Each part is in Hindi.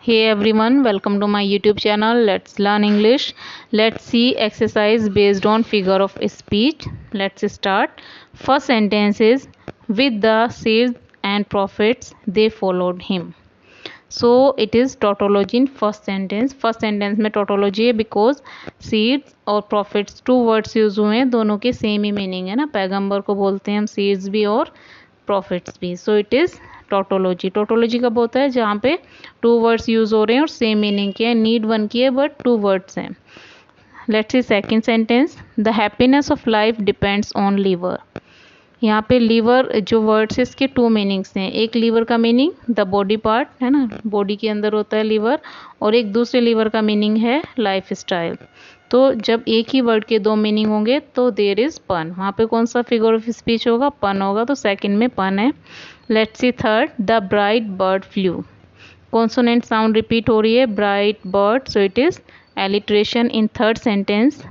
Hey everyone, welcome to my YouTube channel. Let's learn English. Let's see exercise based on figure of speech. Let's start. First sentence is with the seeds and prophets they followed him. So it is tautology in first sentence. First sentence में tautology है because seeds और prophets two words यूज हुए हैं, दोनों के सेम ही मीनिंग है ना. पैगंबर को बोलते हैं हम seeds भी और prophets भी. So it is tautology. Tautology कब होता है जहाँ पे टू वर्ड्स यूज हो रहे हैं और सेम मीनिंग के हैं. नीड वन की है बट टू वर्ड्स हैं. Let's see second sentence. The happiness of life depends on liver. यहाँ पे लीवर जो वर्ड्स है इसके टू मीनिंग्स हैं. एक लीवर का मीनिंग द बॉडी पार्ट है ना, बॉडी के अंदर होता है लीवर, और एक दूसरे लीवर का मीनिंग है लाइफ स्टाइल. तो जब एक ही वर्ड के दो मीनिंग होंगे तो देयर इज पन. वहाँ पे कौन सा फिगर ऑफ स्पीच होगा? पन होगा. तो सेकंड में पन है. Let's see third. The bright bird flew. Consonant sound repeat हो रही है. Bright bird, so it is alliteration in third sentence.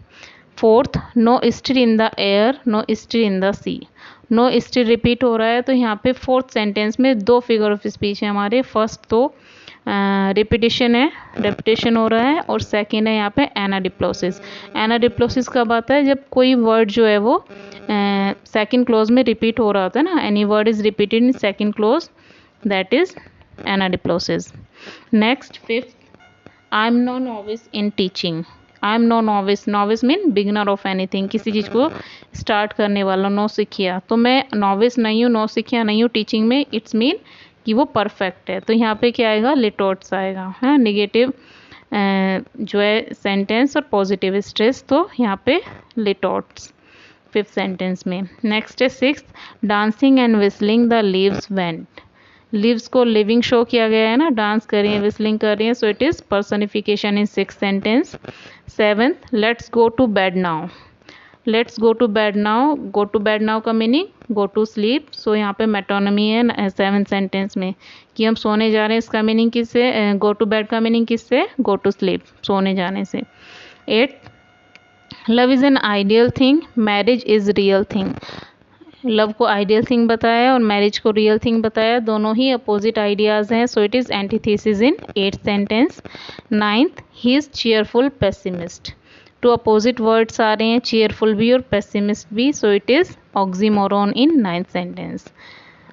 Fourth, no stir in the air, no stir in the sea. No stir repeat हो रहा है तो यहाँ पे फोर्थ सेंटेंस में दो फिगर ऑफ स्पीच है हमारे. फर्स्ट तो रिपीटिशन है, रेपिटेशन हो रहा है, और सेकेंड है यहाँ पे एनाडिप्लोसिस. एनाडिप्लोसिस कब आता है? जब कोई वर्ड जो है वो सेकंड क्लोज में रिपीट हो रहा होता है ना. Any word is repeated in second clause, that is anadiplosis. Next fifth, I am no novice in teaching. I am no novice. Novice mean beginner of anything, किसी चीज़ को स्टार्ट करने वाला. नो सिखिया, तो मैं नोविस नहीं हूँ, नो सिखिया नहीं हूँ टीचिंग में. इट्स मीन कि वो परफेक्ट है. तो यहाँ पे क्या आएगा? लिटोट्स आएगा. है निगेटिव जो है सेंटेंस और पॉजिटिव स्ट्रेस, तो यहाँ पे लिटोट्स फिफ्थ सेंटेंस में. नेक्स्ट है sixth. Dancing and whistling the leaves went. Leaves को लिविंग शो किया गया है ना, डांस कर रही है, विस्लिंग कर रही है, so it is personification in sixth sentence. Seventh, let's go to bed now. Let's go to bed now. Go to bed now का meaning go to sleep. So यहाँ पे मेटोनमी है सेवेंथ सेंटेंस में कि हम सोने जा रहे हैं. इसका मीनिंग किससे? गो टू बेड का मीनिंग किससे? गो टू स्लीप, सोने जाने से. Eighth, love is an ideal thing, marriage is real thing. Love को आइडियल थिंग बताया और मैरिज को रियल थिंग बताया. दोनों ही अपोजिट आइडियाज़ हैं. So it is antithesis in eighth sentence. Ninth, he is cheerful pessimist. Two opposite words आ रहे हैं, चीयरफुल भी और पेसिमिस्ट भी. So it is oxymoron in ninth sentence.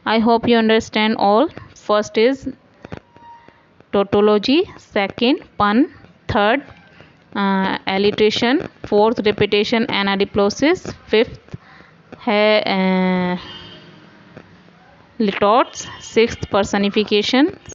I hope you understand all. First is tautology, second pun, third alliteration, fourth repetition anadiplosis, fifth है लिटोट्स, सिक्स्थ पर्सनिफिकेशन,